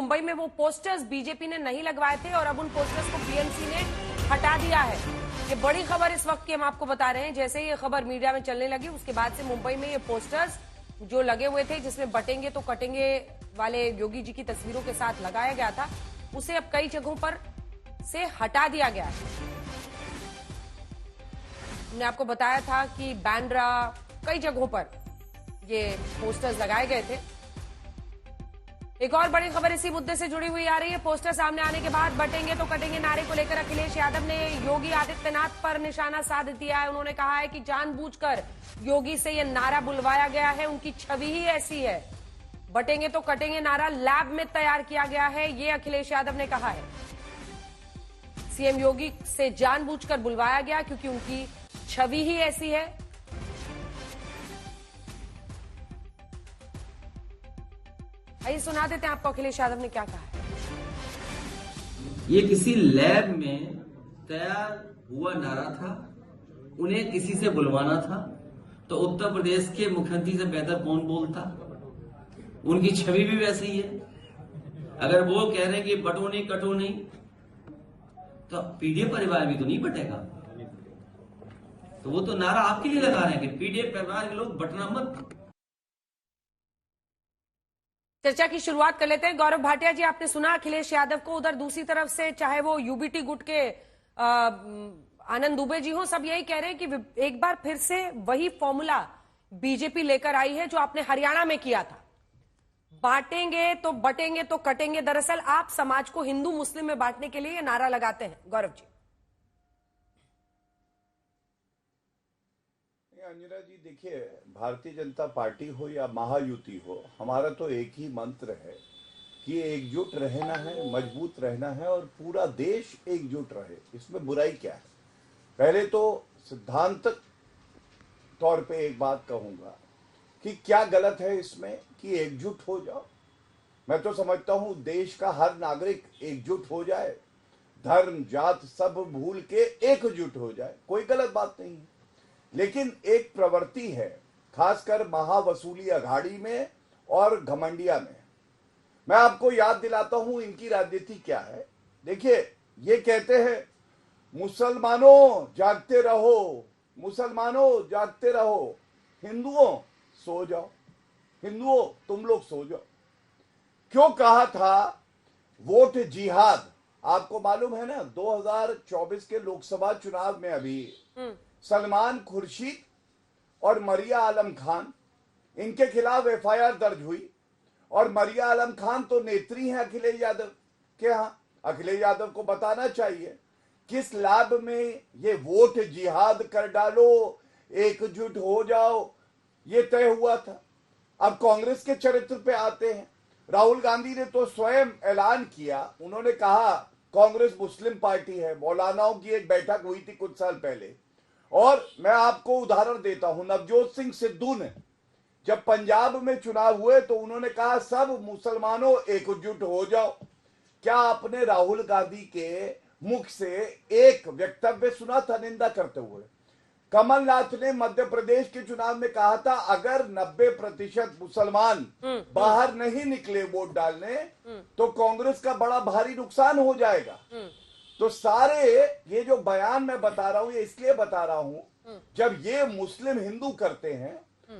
मुंबई में वो posters BJP ने नहीं लगवाए थे और अब उन पोस्टर्स को बीएमसी ने हटा दिया है। ये बड़ी खबर इस वक्त की हम आपको बता रहे हैं। जैसे ही ये खबर मीडिया में चलने लगी उसके बाद से मुंबई में ये पोस्टर्स जो लगे हुए थे जिसमें बटेंगे तो कटेंगे वाले योगी जी की तस्वीरों के साथ लगाया गया था, उसे अब कई जगहों पर से हटा दिया गया है। हमने आपको बताया था कि बांद्रा कई जगहों पर ये पोस्टर्स लगाए गए थे। एक और बड़ी खबर इसी मुद्दे से जुड़ी हुई आ रही है। पोस्टर सामने आने के बाद बटेंगे तो कटेंगे नारे को लेकर अखिलेश यादव ने योगी आदित्यनाथ पर निशाना साध दिया है। उन्होंने कहा है कि जानबूझकर योगी से यह नारा बुलवाया गया है, उनकी छवि ही ऐसी है। बटेंगे तो कटेंगे नारा लैब में तैयार किया गया है, ये अखिलेश यादव ने कहा है। सीएम योगी से जानबूझकर बुलवाया गया क्योंकि उनकी छवि ही ऐसी है। आइए सुना देते हैं आपको अखिलेश यादव ने क्या कहा है। ये किसी लैब में तैयार हुआ नारा था, उन्हें किसी से बुलवाना था, तो उत्तर प्रदेश के मुख्यमंत्री से बेहतर कौन बोलता। उनकी छवि भी वैसी ही है। अगर वो कह रहे हैं कि बटो नहीं कटो नहीं, तो पीडीए परिवार भी तो नहीं बटेगा। तो वो तो नारा आपके लिए लगा रहे हैं कि पीडीए परिवार के लोग बटना मत। चर्चा की शुरुआत कर लेते हैं। गौरव भाटिया जी, आपने सुना अखिलेश यादव को। उधर दूसरी तरफ से चाहे वो यूबीटी गुट के आनंद दुबे जी हो, सब यही कह रहे हैं कि एक बार फिर से वही फॉर्मूला बीजेपी लेकर आई है जो आपने हरियाणा में किया था, बांटेंगे तो बटेंगे तो कटेंगे। दरअसल आप समाज को हिंदू मुस्लिम में बांटने के लिए ये नारा लगाते हैं। गौरव जी। अंजना जी, देखिए, भारतीय जनता पार्टी हो या महायुति हो, हमारा तो एक ही मंत्र है कि एकजुट रहना है, मजबूत रहना है और पूरा देश एकजुट रहे। इसमें बुराई क्या है? पहले तो सिद्धांत तौर पे एक बात कहूंगा कि क्या गलत है इसमें कि एकजुट हो जाओ। मैं तो समझता हूं देश का हर नागरिक एकजुट हो जाए, धर्म जात सब भूल के एकजुट हो जाए, कोई गलत बात नहीं है। लेकिन एक प्रवृत्ति है, खासकर महावसूली अघाड़ी में और घमंडिया में। मैं आपको याद दिलाता हूं इनकी राजनीति क्या है। देखिए, ये कहते हैं मुसलमानों जागते रहो, मुसलमानों जागते रहो, हिंदुओं सो जाओ, हिंदुओं तुम लोग सो जाओ। क्यों कहा था वोट जिहाद? आपको मालूम है ना, 2024 के लोकसभा चुनाव में अभी सलमान खुर्शीद और मरिया आलम खान, इनके खिलाफ एफआईआर दर्ज हुई और मरिया आलम खान तो नेत्री हैं अखिलेश यादव के यहाँ। अखिलेश यादव को बताना चाहिए किस लाभ में ये वोट जिहाद कर डालो, एकजुट हो जाओ, ये तय हुआ था। अब कांग्रेस के चरित्र पे आते हैं। राहुल गांधी ने तो स्वयं ऐलान किया, उन्होंने कहा कांग्रेस मुस्लिम पार्टी है। मौलानाओं की एक बैठक हुई थी कुछ साल पहले, और मैं आपको उदाहरण देता हूं, नवजोत सिंह सिद्धू ने जब पंजाब में चुनाव हुए तो उन्होंने कहा सब मुसलमानों एकजुट हो जाओ। क्या आपने राहुल गांधी के मुख से एक वक्तव्य सुना था निंदा करते हुए? कमलनाथ ने मध्य प्रदेश के चुनाव में कहा था अगर 90% मुसलमान बाहर नहीं निकले वोट डालने तो कांग्रेस का बड़ा भारी नुकसान हो जाएगा। तो सारे ये जो बयान मैं बता रहा हूं, ये इसलिए बता रहा हूं, जब ये मुस्लिम हिंदू करते हैं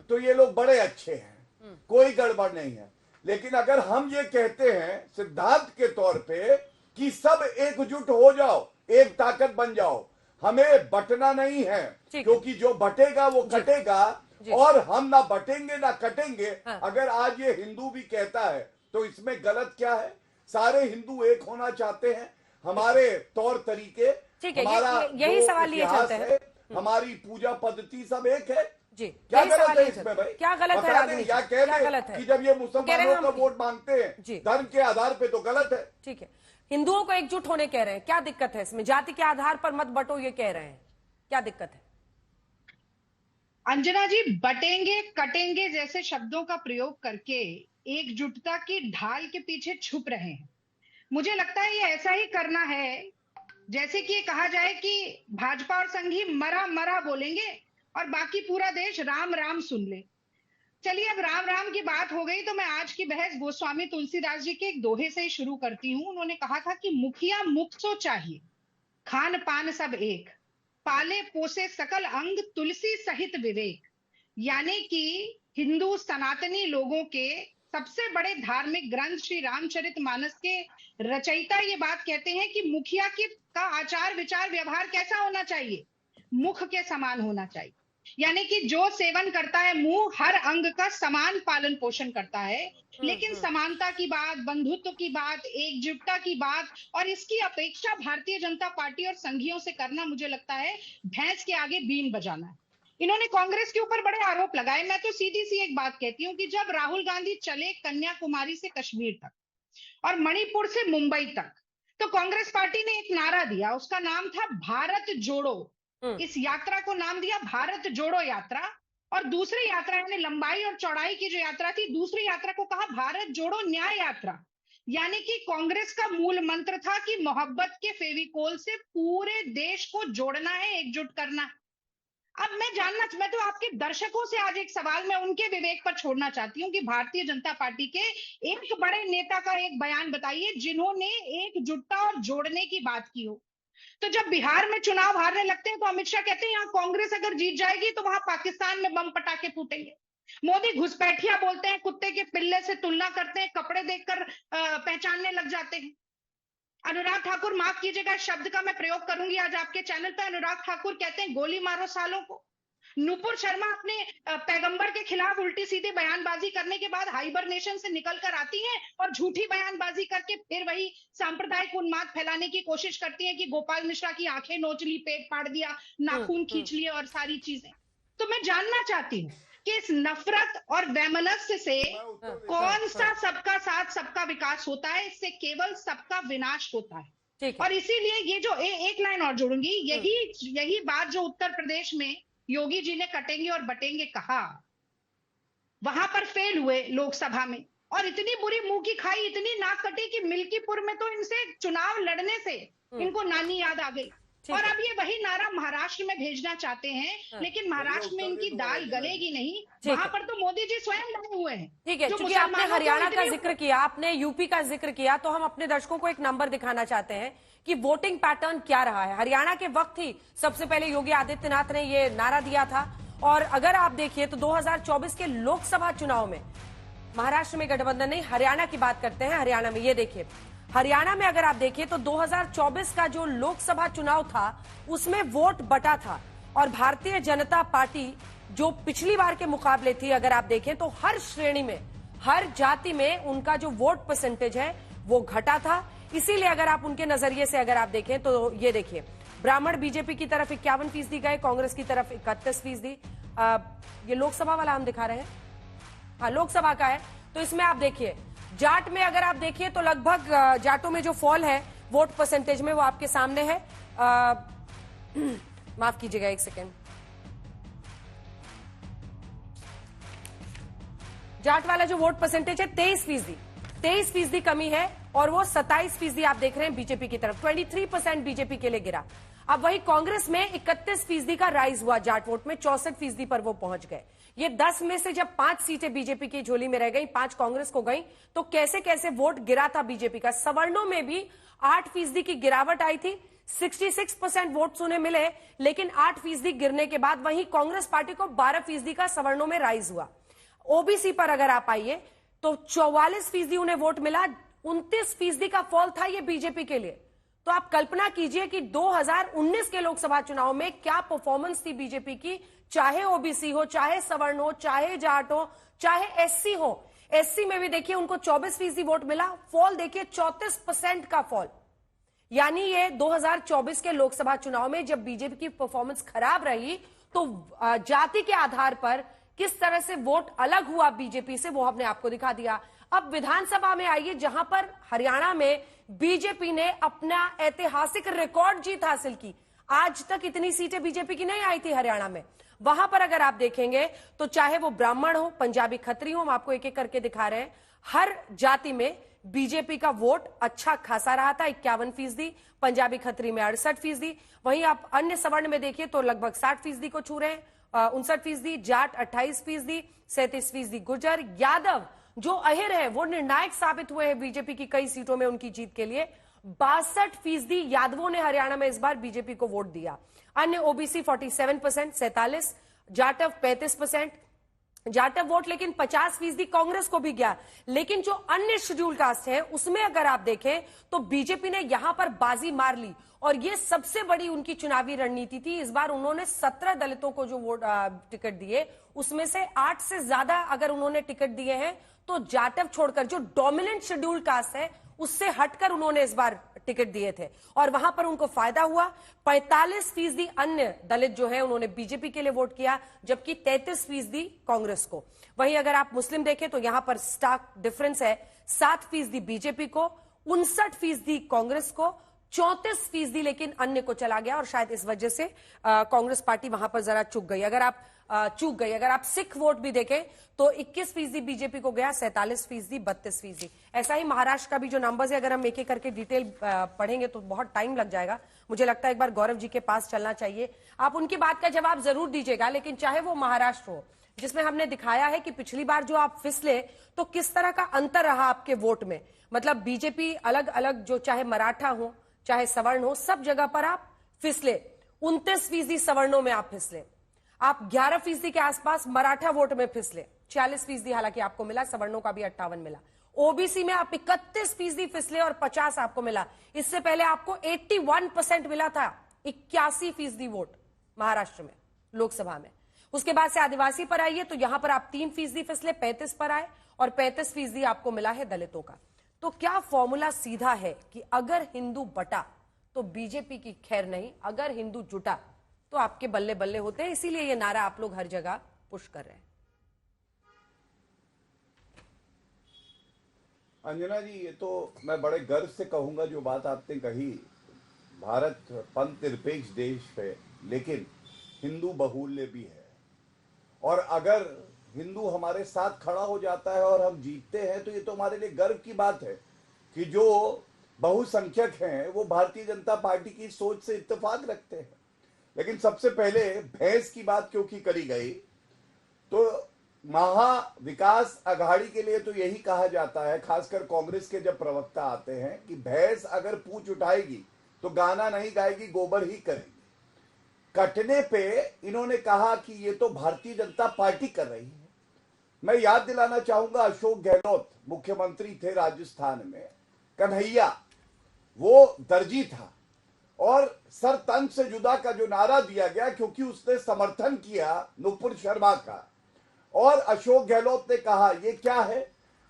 तो ये लोग बड़े अच्छे हैं, कोई गड़बड़ नहीं है। लेकिन अगर हम ये कहते हैं सिद्धांत के तौर पे कि सब एकजुट हो जाओ, एक ताकत बन जाओ, हमें बटना नहीं है, क्योंकि जो बटेगा वो कटेगा, और हम ना बटेंगे ना कटेंगे। हाँ। अगर आज ये हिंदू भी कहता है तो इसमें गलत क्या है? सारे हिंदू एक होना चाहते हैं, हमारे तौर तरीके, हमारा यही सवाल लिए चलते हैं, हमारी पूजा पद्धति सब एक है जी। क्या गलत है इसमें भाई? क्या गलत है? या कह दें कि जब ये मुसलमानों का वोट मांगते हैं धर्म के आधार पे तो गलत है। ठीक है, हिंदुओं को एकजुट होने कह रहे हैं, क्या दिक्कत है इसमें? जाति के आधार पर मत बटो ये कह रहे हैं, क्या दिक्कत है? अंजना जी, बटेंगे कटेंगे जैसे शब्दों का प्रयोग करके एकजुटता की ढाल के पीछे छुप रहे हैं। मुझे लगता है ये ऐसा ही करना है जैसे कि ये कहा जाए कि भाजपा और संघी मरा मरा बोलेंगे और बाकी पूरा देश राम राम सुन ले। चलिए, अब राम राम की बात हो गई तो मैं आज की बहस गोस्वामी तुलसीदास जी के एक दोहे से ही शुरू करती हूँ। उन्होंने कहा था कि मुखिया मुख सो चाहिए, खान पान सब एक, पाले पोसे सकल अंग, तुलसी सहित विवेक। यानी कि हिंदू सनातनी लोगों के सबसे बड़े धार्मिक ग्रंथ श्री रामचरितमानस के रचयिता ये बात कहते हैं कि मुखिया की का आचार विचार व्यवहार कैसा होना चाहिए, मुख के समान होना चाहिए। यानी कि जो सेवन करता है मुंह, हर अंग का समान पालन पोषण करता है। लेकिन समानता की बात, बंधुत्व की बात, एकजुटता की बात और इसकी अपेक्षा भारतीय जनता पार्टी और संघियों से करना, मुझे लगता है भैंस के आगे बीन बजाना है। इन्होंने कांग्रेस के ऊपर बड़े आरोप लगाए। मैं तो सीधी सी एक बात कहती हूँ कि जब राहुल गांधी चले कन्याकुमारी से कश्मीर तक और मणिपुर से मुंबई तक, तो कांग्रेस पार्टी ने एक नारा दिया, उसका नाम था भारत जोड़ो। इस यात्रा को नाम दिया भारत जोड़ो यात्रा। और दूसरी यात्रा यानी लंबाई और चौड़ाई की जो यात्रा थी, दूसरी यात्रा को कहा भारत जोड़ो न्याय यात्रा। यानी कि कांग्रेस का मूल मंत्र था कि मोहब्बत के फेविकोल से पूरे देश को जोड़ना है, एकजुट करना है। अब मैं तो आपके दर्शकों से आज एक सवाल मैं उनके विवेक पर छोड़ना चाहती हूँ कि भारतीय जनता पार्टी के एक बड़े नेता का एक बयान बताइए जिन्होंने एकजुटता और जोड़ने की बात की हो। तो जब बिहार में चुनाव हारने लगते हैं तो अमित शाह कहते हैं यहाँ कांग्रेस अगर जीत जाएगी तो वहां पाकिस्तान में बम पटाखे फूटेंगे। मोदी घुसपैठिया बोलते हैं, कुत्ते के पिल्ले से तुलना करते हैं, कपड़े देखकर पहचानने लग जाते हैं। अनुराग ठाकुर, माफ कीजिएगा शब्द का मैं प्रयोग करूंगी आज आपके चैनल पर, अनुराग ठाकुर कहते हैं गोली मारो सालों को। नुपुर शर्मा अपने पैगंबर के खिलाफ उल्टी सीधी बयानबाजी करने के बाद हाइबरनेशन से निकल कर आती हैं और झूठी बयानबाजी करके फिर वही सांप्रदायिक उन्माद फैलाने की कोशिश करती हैं कि गोपाल मिश्रा की आंखें नोच ली, पेट फाड़ दिया, नाखून खींच लिए और सारी चीजें। तो मैं जानना चाहती हूँ कि इस नफरत और वैमनस्य से कौन सा सबका साथ सबका विकास होता है? इससे केवल सबका विनाश होता है। और इसीलिए ये जो एक लाइन और जोड़ूंगी, यही बात जो उत्तर प्रदेश में योगी जी ने कटेंगे और बटेंगे कहा, वहां पर फेल हुए लोकसभा में और इतनी बुरी मुंह की खाई, इतनी नाक कटी कि मिल्कीपुर में तो इनसे चुनाव लड़ने से इनको नानी याद आ गई। और अब ये वही नारा महाराष्ट्र में भेजना चाहते हैं, लेकिन महाराष्ट्र में इनकी दाल गलेगी नहीं, वहां पर तो मोदी जी स्वयं लगे हुए हैं। ठीक है, क्योंकि आपने हरियाणा का जिक्र किया, आपने यूपी का जिक्र किया, तो हम अपने दर्शकों को एक नंबर दिखाना चाहते हैं कि वोटिंग पैटर्न क्या रहा है। हरियाणा के वक्त ही सबसे पहले योगी आदित्यनाथ ने ये नारा दिया था और अगर आप देखिए तो 2024 के लोकसभा चुनाव में महाराष्ट्र में गठबंधन नहीं, हरियाणा की बात करते हैं। हरियाणा में ये देखिए, हरियाणा में अगर आप देखिए तो 2024 का जो लोकसभा चुनाव था उसमें वोट बटा था और भारतीय जनता पार्टी जो पिछली बार के मुकाबले थी, अगर आप देखें तो हर श्रेणी में, हर जाति में उनका जो वोट परसेंटेज है वो घटा था। इसीलिए अगर आप उनके नजरिए से अगर आप देखें तो ये देखिए, ब्राह्मण बीजेपी की तरफ 51% गए, कांग्रेस की तरफ 31%। ये लोकसभा वाला हम दिखा रहे हैं, हाँ लोकसभा का है। तो इसमें आप देखिए जाट में अगर आप देखिए तो लगभग जाटों में जो फॉल है वोट परसेंटेज में वो आपके सामने है। माफ कीजिएगा एक सेकेंड, जाट वाला जो वोट परसेंटेज है 23% कमी है और वो 27% आप देख रहे हैं बीजेपी की तरफ। 23% बीजेपी के लिए गिरा। अब वही कांग्रेस में 31% का राइज हुआ, जाट वोट में 64% पर वो पहुंच गए। ये 10 में से जब 5 सीटें बीजेपी की झोली में रह गई, 5 कांग्रेस को गई, तो कैसे कैसे वोट गिरा था बीजेपी का। सवर्णों में भी 8% की गिरावट आई थी, 66% वोट उन्हें मिले, लेकिन 8% गिरने के बाद वहीं कांग्रेस पार्टी को 12% का सवर्णों में राइज हुआ। ओबीसी पर अगर आप आइए तो 44% उन्हें वोट मिला, 29% का फॉल था ये बीजेपी के लिए। तो आप कल्पना कीजिए कि 2019 के लोकसभा चुनाव में क्या परफॉर्मेंस थी बीजेपी की, चाहे ओबीसी हो, चाहे सवर्ण हो, चाहे जाट हो, चाहे एससी हो। एससी में भी देखिए उनको 24% वोट मिला, फॉल देखिए 34% का फॉल। यानी ये 2024 के लोकसभा चुनाव में जब बीजेपी की परफॉर्मेंस खराब रही तो जाति के आधार पर किस तरह से वोट अलग हुआ बीजेपी से, वो हमने आपको दिखा दिया। अब विधानसभा में आइए, जहां पर हरियाणा में बीजेपी ने अपना ऐतिहासिक रिकॉर्ड जीत हासिल की। आज तक इतनी सीटें बीजेपी की नहीं आई थी हरियाणा में। वहां पर अगर आप देखेंगे तो चाहे वो ब्राह्मण हो, पंजाबी खत्री हो, हम आपको एक एक करके दिखा रहे हैं, हर जाति में बीजेपी का वोट अच्छा खासा रहा था। 51%, पंजाबी खत्री में 68%। वहीं आप अन्य सवर्ण में देखिए तो लगभग 60% को छू रहे हैं। 59%, जाट 28%, 37% गुर्जर। यादव जो अहिर है वो निर्णायक साबित हुए हैं बीजेपी की कई सीटों में उनकी जीत के लिए। 62% यादवों ने हरियाणा में इस बार बीजेपी को वोट दिया। अन्य ओबीसी 47%, 47, जाटव 35%। जाटव वोट लेकिन 50% कांग्रेस को भी गया। लेकिन जो अन्य शेड्यूल कास्ट है उसमें अगर आप देखें तो बीजेपी ने यहां पर बाजी मार ली और ये सबसे बड़ी उनकी चुनावी रणनीति थी। इस बार उन्होंने 17 दलितों को जो वोट टिकट दिए उसमें से 8 से ज्यादा अगर उन्होंने टिकट दिए हैं तो जाटव छोड़कर जो डोमिनेंट शेड्यूल कास्ट है उससे हटकर उन्होंने इस बार टिकट दिए थे और वहां पर उनको फायदा हुआ। 45% अन्य दलित जो है उन्होंने बीजेपी के लिए वोट किया, जबकि 33% कांग्रेस को। वहीं अगर आप मुस्लिम देखें तो यहां पर स्टार्क डिफरेंस है, 7% बीजेपी को, 59% कांग्रेस को, 34% लेकिन अन्य को चला गया और शायद इस वजह से कांग्रेस पार्टी वहां पर जरा चूक गई। अगर आप सिख वोट भी देखें तो 21% बीजेपी को गया, 47%, 32%। ऐसा ही महाराष्ट्र का भी जो नंबर्स है, अगर हम एक एक करके डिटेल पढ़ेंगे तो बहुत टाइम लग जाएगा। मुझे लगता है एक बार गौरव जी के पास चलना चाहिए, आप उनकी बात का जवाब जरूर दीजिएगा। लेकिन चाहे वो महाराष्ट्र हो जिसमें हमने दिखाया है कि पिछली बार जो आप फिसले तो किस तरह का अंतर रहा आपके वोट में, मतलब बीजेपी अलग अलग जो चाहे मराठा हो चाहे सवर्ण हो सब जगह पर आप फिसले। 29% सवर्णों में आप फिसले, आप 11% के आसपास मराठा वोट में फिसले, 46% हालांकि आपको मिला, सवर्णों का भी 58 मिला। ओबीसी में आप 31% फिसले और 50 आपको मिला। इससे पहले आपको 81% मिला था, 81% वोट महाराष्ट्र में लोकसभा में। उसके बाद से आदिवासी पर आइए तो यहां पर आप 3% फिसले, 35 पर आए और 35% आपको मिला है दलितों का। तो क्या फॉर्मूला सीधा है कि अगर हिंदू बटा तो बीजेपी की खैर नहीं, अगर हिंदू जुटा तो आपके बल्ले बल्ले होते हैं, इसीलिए ये नारा आप लोग हर जगह पुश कर रहे हैं। अंजना जी, ये तो मैं बड़े गर्व से कहूंगा जो बात आपने कही। भारत पंथ निरपेक्ष देश है लेकिन हिंदू बहुल्य भी है, और अगर हिंदू हमारे साथ खड़ा हो जाता है और हम जीतते हैं तो ये तो हमारे लिए गर्व की बात है कि जो बहुसंख्यक हैं वो भारतीय जनता पार्टी की सोच से इत्तेफाक रखते हैं। लेकिन सबसे पहले भैंस की बात क्योंकि करी गई, तो महा विकास अघाड़ी के लिए तो यही कहा जाता है, खासकर कांग्रेस के जब प्रवक्ता आते हैं, कि भैंस अगर पूंछ उठाएगी तो गाना नहीं गाएगी, गोबर ही करेगी। कटने पे इन्होंने कहा कि ये तो भारतीय जनता पार्टी कर रही है। मैं याद दिलाना चाहूंगा, अशोक गहलोत मुख्यमंत्री थे राजस्थान में, कन्हैया वो दर्जी था और सर तन से जुदा का जो नारा दिया गया क्योंकि उसने समर्थन किया नुपुर शर्मा का, और अशोक गहलोत ने कहा ये क्या है,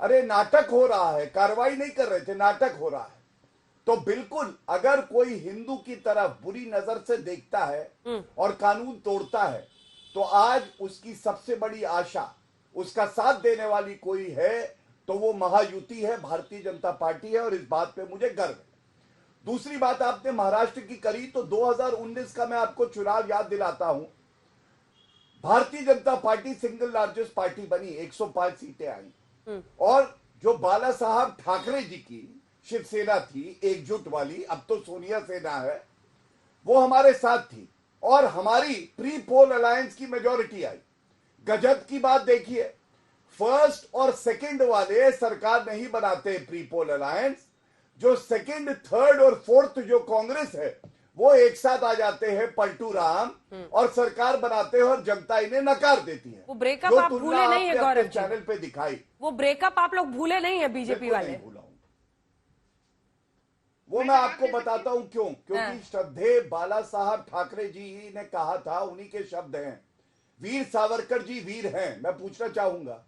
अरे नाटक हो रहा है, कार्रवाई नहीं कर रहे थे, नाटक हो रहा है। तो बिल्कुल अगर कोई हिंदू की तरफ बुरी नजर से देखता है और कानून तोड़ता है तो आज उसकी सबसे बड़ी आशा, उसका साथ देने वाली कोई है तो वो महायुति है, भारतीय जनता पार्टी है, और इस बात पे मुझे गर्व है। दूसरी बात आपने महाराष्ट्र की करी तो 2019 का मैं आपको चुनाव याद दिलाता हूं। Bharatiya Janata party single largest party बनी, 105 सीटें आई, और जो बाला साहब ठाकरे जी की शिवसेना थी एकजुट वाली, अब तो सोनिया सेना है, वो हमारे साथ थी और हमारी प्री पोल अलायंस की मेजॉरिटी आई। गजब की बात देखिए, फर्स्ट और सेकंड वाले सरकार नहीं बनाते प्री पोल अलायंस, जो सेकंड, थर्ड और फोर्थ जो कांग्रेस है वो एक साथ आ जाते हैं पलटू राम और सरकार बनाते हैं और जनता इन्हें नकार देती है। वो ब्रेकअप आप भूले नहीं है गौरव जी, चैनल पे दिखाई, वो ब्रेकअप आप लोग भूले नहीं है बीजेपी वाले। वो मैं आपको बताता हूं क्यों, क्योंकि श्रद्धेय बाला साहब ठाकरे जी ही ने कहा था, उन्हीं के शब्द हैं, वीर सावरकर जी वीर हैं। मैं पूछना चाहूंगा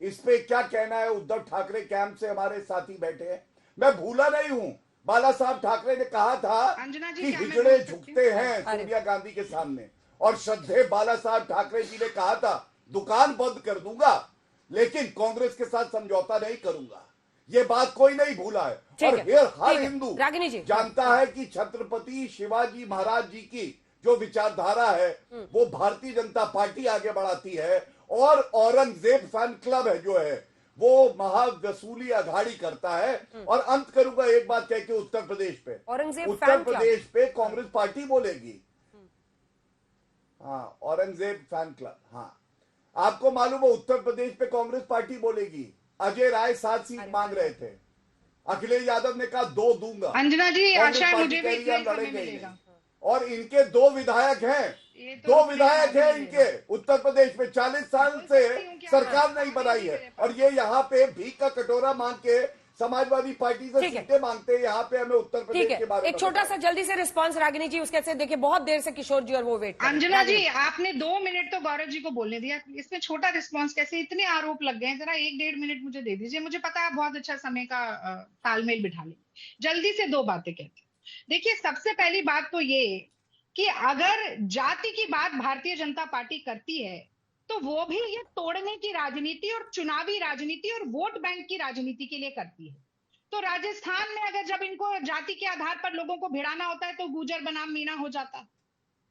इस पे क्या कहना है, उद्धव ठाकरे कैंप से हमारे साथी बैठे हैं, मैं भूला नहीं हूं। बाला साहब ठाकरे ने कहा था कि हिजड़े झुकते हैं सोनिया गांधी के सामने, और श्रद्धेय बाला साहब ठाकरे जी ने कहा था दुकान बंद कर दूंगा लेकिन कांग्रेस के साथ समझौता नहीं करूंगा। ये बात कोई नहीं भूला है, और हर हिंदू जानता है कि छत्रपति शिवाजी महाराज जी की जो विचारधारा है वो भारतीय जनता पार्टी आगे बढ़ाती है, और औरंगजेब फैन क्लब है जो है वो महावसूली अघाड़ी करता है। और अंत करूंगा एक बात कह के, उत्तर प्रदेश पे कांग्रेस पार्टी बोलेगी, हाँ, औरंगजेब फैन क्लब। हाँ, आपको मालूम है उत्तर प्रदेश पे कांग्रेस पार्टी बोलेगी। अजय राय 7 सीट मांग रहे थे, अखिलेश यादव ने कहा 2 दूंगा। अंजना जी, कांग्रेस आशा है पार्टी मुझे कह भी रही इतना है ही हम समय लड़ेंगे ही मिलेगा। नहीं। और इनके 2 विधायक हैं, ये तो 2 रुकने का विधायक नाम हैं नहीं ले इनके रहा। उत्तर प्रदेश में। 40 साल बोल से सकती हूँ क्या? सरकार हाँ, नहीं बनाई नहीं है, मेरे और ये यहाँ पे भीख का कटोरा मांग के समाजवादी पार्टी से ठीक है। सीटें मांगते हैं। यहाँ पे हमें उत्तर ठीक प्रदेश है, के बारे में एक छोटा बताओ। सा जल्दी से रिस्पांस रागिनी जी, उसके से देखिए बहुत देर से किशोर जी और वो वेट कर रहे हैं। अंजना रागिनी। जी, आपने 2 मिनट तो गौरव जी को बोलने दिया, इसमें छोटा रिस्पांस कैसे? इतने आरोप लग गए हैं, जरा 1-1.5 मिनट मुझे दे दीजिए। मुझे पता है आप बहुत अच्छा समय का तालमेल बिठा लें। जल्दी से 2 बातें कहते हैं। देखिए, सबसे पहली बात तो ये कि अगर जाति की बात भारतीय जनता पार्टी करती है तो वो भी ये तोड़ने की राजनीति और चुनावी राजनीति और वोट बैंक की राजनीति के लिए करती है। तो राजस्थान में अगर जब इनको जाति के आधार पर लोगों को भिड़ाना होता है तो गुर्जर बनाम मीणा हो जाता है।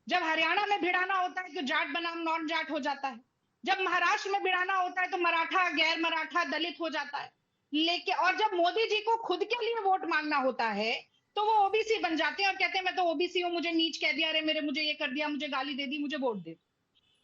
जब हरियाणा में भिड़ाना होता है तो जाट बनाम नॉन जाट हो जाता है। जब महाराष्ट्र में भिड़ाना होता है तो मराठा गैर मराठा दलित हो जाता है। लेकिन और जब मोदी जी को खुद के लिए वोट मांगना होता है तो वो ओबीसी बन जाते हैं और कहते हैं मैं तो ओबीसी हूं, मुझे नीच कह दिया, अरे मेरे मुझे ये कर दिया, मुझे गाली दे दी, मुझे वोट दे।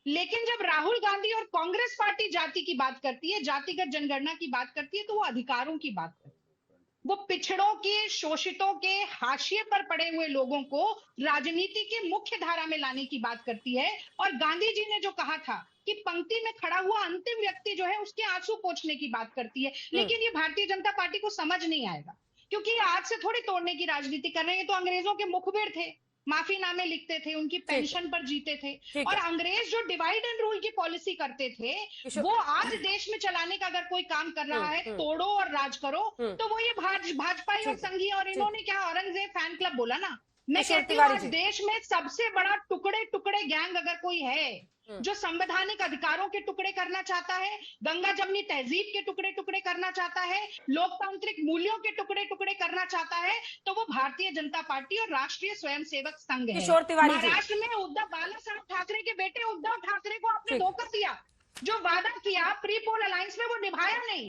लेकिन जब राहुल गांधी और कांग्रेस पार्टी जाति की बात करती है, जातिगत जनगणना की बात करती है, तो वो अधिकारों की बात करती है। वो पिछड़ों के, शोषितों के, हाशिए पर पड़े हुए लोगों को राजनीति की मुख्य धारा में लाने की बात करती है। और गांधी जी ने जो कहा था कि पंक्ति में खड़ा हुआ अंतिम व्यक्ति जो है उसके आंसू पोंछने की बात करती है। लेकिन ये भारतीय जनता पार्टी को समझ नहीं आएगा, क्योंकि आज से थोड़ी तोड़ने की राजनीति कर रहे हैं। तो अंग्रेजों के मुखबिर थे, माफीनामे लिखते थे, उनकी पेंशन पर जीते थे। ठीक और है। अंग्रेज जो डिवाइड एंड रूल की पॉलिसी करते थे, वो आज देश में चलाने का अगर कोई काम कर रहा है, तोड़ो और राज करो, तो वो ये भाजपाई और संघी। और इन्होंने क्या औरंगजेब फैन क्लब बोला ना। मैं किशोर कहती हूँ तिवारी आज जी। देश में सबसे बड़ा टुकड़े टुकड़े गैंग अगर कोई है जो संवैधानिक अधिकारों के टुकड़े करना चाहता है, गंगा जमनी तहजीब के टुकड़े टुकड़े करना चाहता है, लोकतांत्रिक मूल्यों के टुकड़े टुकड़े करना चाहता है, तो वो भारतीय जनता पार्टी और राष्ट्रीय स्वयंसेवक संघ है। किशोर तिवारी जी। महाराष्ट्र में उद्धव बाला साहब ठाकरे के बेटे उद्धव ठाकरे को आपने ठीक। धोखा दिया। जो वादा किया प्री पोल अलायंस में वो निभाया नहीं।